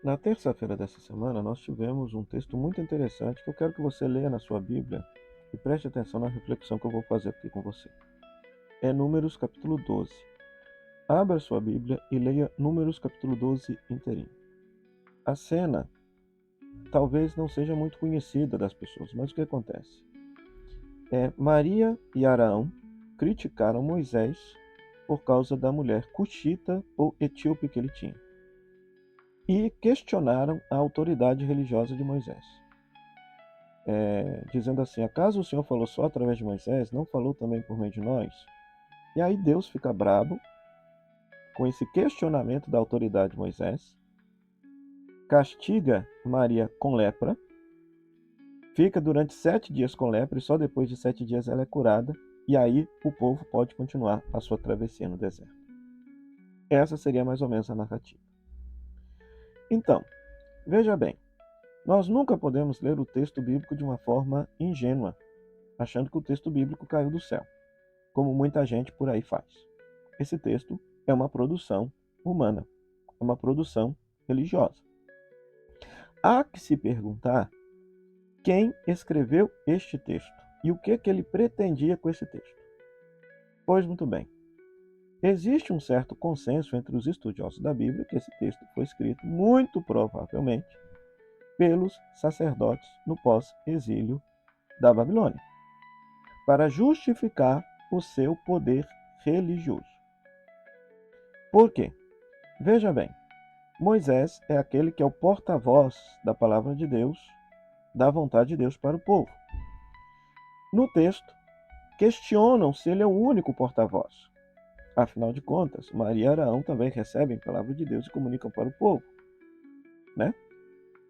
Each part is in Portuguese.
Na terça-feira dessa semana, nós tivemos um texto muito interessante que eu quero que você leia na sua Bíblia e preste atenção na reflexão que eu vou fazer aqui com você. É Números capítulo 12. Abra sua Bíblia e leia Números capítulo 12 inteirinho. A cena talvez não seja muito conhecida das pessoas, mas o que acontece? Maria e Arão criticaram Moisés por causa da mulher cuxita ou etíope que ele tinha e questionaram a autoridade religiosa de Moisés. Dizendo assim: acaso o Senhor falou só através de Moisés, não falou também por meio de nós? E aí Deus fica brabo com esse questionamento da autoridade de Moisés, castiga Maria com lepra, fica durante 7 dias com lepra e só depois de 7 dias ela é curada, e aí o povo pode continuar a sua travessia no deserto. Essa seria mais ou menos a narrativa. Então, veja bem, nós nunca podemos ler o texto bíblico de uma forma ingênua, achando que o texto bíblico caiu do céu, como muita gente por aí faz. Esse texto é uma produção humana, é uma produção religiosa. Há que se perguntar quem escreveu este texto e o que ele pretendia com esse texto. Pois muito bem, existe um certo consenso entre os estudiosos da Bíblia que esse texto foi escrito, muito provavelmente, pelos sacerdotes no pós-exílio da Babilônia, para justificar o seu poder religioso. Por quê? Veja bem, Moisés é aquele que é o porta-voz da palavra de Deus, da vontade de Deus para o povo. No texto, questionam se ele é o único porta-voz. Afinal de contas, Maria e Arão também recebem a palavra de Deus e comunicam para o povo, né?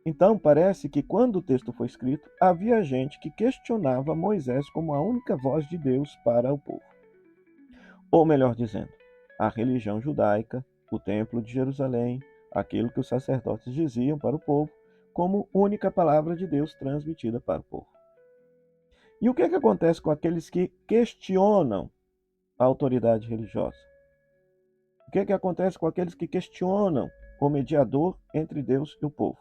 Então, parece que quando o texto foi escrito, havia gente que questionava Moisés como a única voz de Deus para o povo. Ou melhor dizendo, a religião judaica, o templo de Jerusalém, aquilo que os sacerdotes diziam para o povo, como única palavra de Deus transmitida para o povo. E o que acontece com aqueles que questionam a autoridade religiosa? O que acontece com aqueles que questionam o mediador entre Deus e o povo?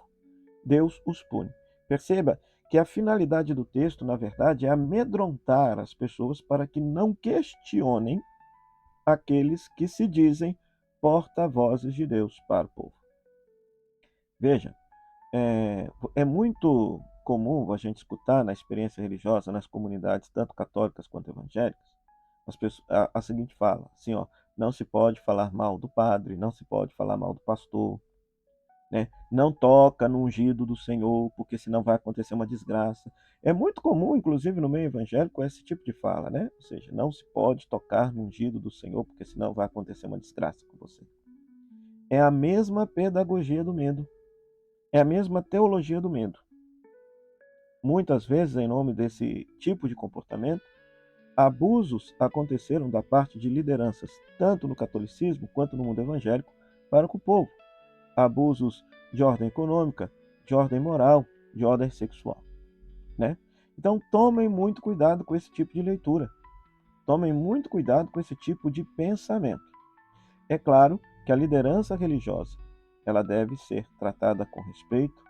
Deus os pune. Perceba que a finalidade do texto, na verdade, é amedrontar as pessoas para que não questionem aqueles que se dizem porta-vozes de Deus para o povo. Veja, é muito comum a gente escutar na experiência religiosa, nas comunidades, tanto católicas quanto evangélicas, a seguinte fala, assim, ó, não se pode falar mal do padre, não se pode falar mal do pastor, né? Não toca no ungido do Senhor, porque senão vai acontecer uma desgraça. É muito comum, inclusive no meio evangélico, esse tipo de fala, né? Ou seja, não se pode tocar no ungido do Senhor, porque senão vai acontecer uma desgraça com você. É a mesma pedagogia do medo. É a mesma teologia do medo. Muitas vezes, em nome desse tipo de comportamento, abusos aconteceram da parte de lideranças, tanto no catolicismo quanto no mundo evangélico, para com o povo. Abusos de ordem econômica, de ordem moral, de ordem sexual, né? Então, tomem muito cuidado com esse tipo de leitura. Tomem muito cuidado com esse tipo de pensamento. É claro que a liderança religiosa, ela deve ser tratada com respeito,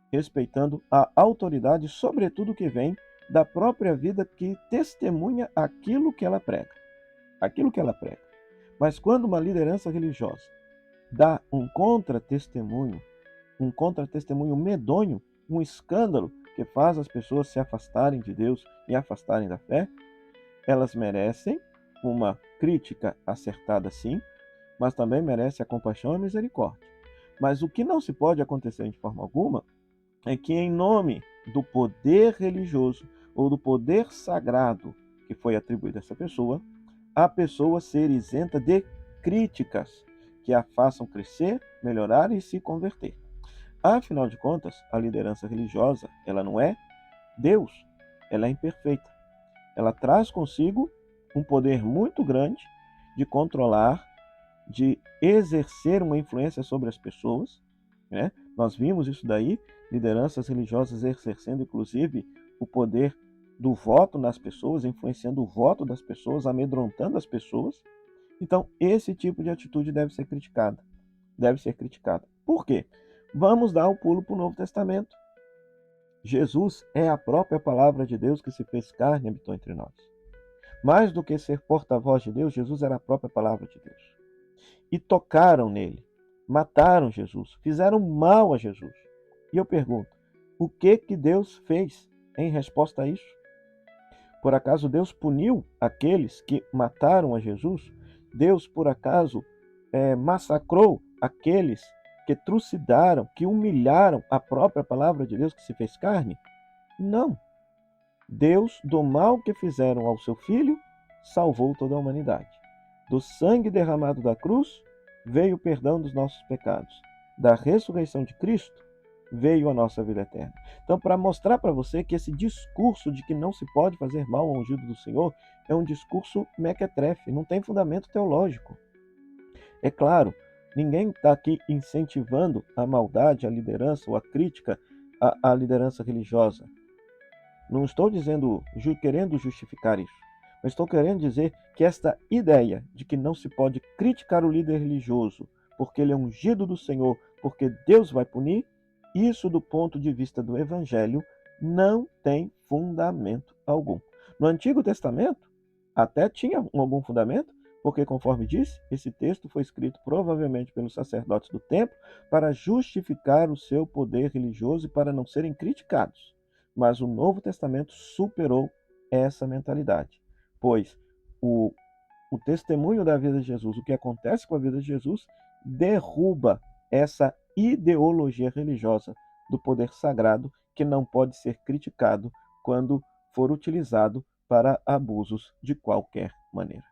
respeitando a autoridade, sobretudo que vem da própria vida que testemunha aquilo que ela prega. Aquilo que ela prega. Mas quando uma liderança religiosa dá um contra-testemunho medonho, um escândalo que faz as pessoas se afastarem de Deus e afastarem da fé, elas merecem uma crítica acertada sim, mas também merecem a compaixão e a misericórdia. Mas o que não se pode acontecer de forma alguma é que, em nome do poder religioso ou do poder sagrado que foi atribuído a essa pessoa, a pessoa ser isenta de críticas que a façam crescer, melhorar e se converter. Afinal de contas, a liderança religiosa, ela não é Deus, ela é imperfeita. Ela traz consigo um poder muito grande de controlar, de exercer uma influência sobre as pessoas, né? Nós vimos isso daí, lideranças religiosas exercendo inclusive o poder do voto nas pessoas, influenciando o voto das pessoas, amedrontando as pessoas. Então, esse tipo de atitude deve ser criticada. Deve ser criticada. Por quê? Vamos dar o pulo para o Novo Testamento. Jesus é a própria palavra de Deus que se fez carne e habitou entre nós. Mais do que ser porta-voz de Deus, Jesus era a própria palavra de Deus. E tocaram nele, mataram Jesus, fizeram mal a Jesus. E eu pergunto, o que Deus fez em resposta a isso? Por acaso Deus puniu aqueles que mataram a Jesus? Deus, por acaso, massacrou aqueles que trucidaram, que humilharam a própria palavra de Deus que se fez carne? Não. Deus, do mal que fizeram ao seu Filho, salvou toda a humanidade. Do sangue derramado da cruz, veio o perdão dos nossos pecados. Da ressurreição de Cristo, veio a nossa vida eterna. Então, para mostrar para você que esse discurso de que não se pode fazer mal ao ungido do Senhor é um discurso mequetrefe, não tem fundamento teológico. É claro, ninguém está aqui incentivando a maldade, a liderança ou a crítica à liderança religiosa. Não estou dizendo, querendo justificar isso, mas estou querendo dizer que esta ideia de que não se pode criticar o líder religioso porque ele é ungido do Senhor, porque Deus vai punir, isso do ponto de vista do Evangelho não tem fundamento algum. No Antigo Testamento até tinha algum fundamento, porque conforme disse, esse texto foi escrito provavelmente pelos sacerdotes do templo para justificar o seu poder religioso e para não serem criticados. Mas o Novo Testamento superou essa mentalidade, pois o testemunho da vida de Jesus, o que acontece com a vida de Jesus, derruba essa ideologia religiosa do poder sagrado que não pode ser criticado quando for utilizado para abusos de qualquer maneira.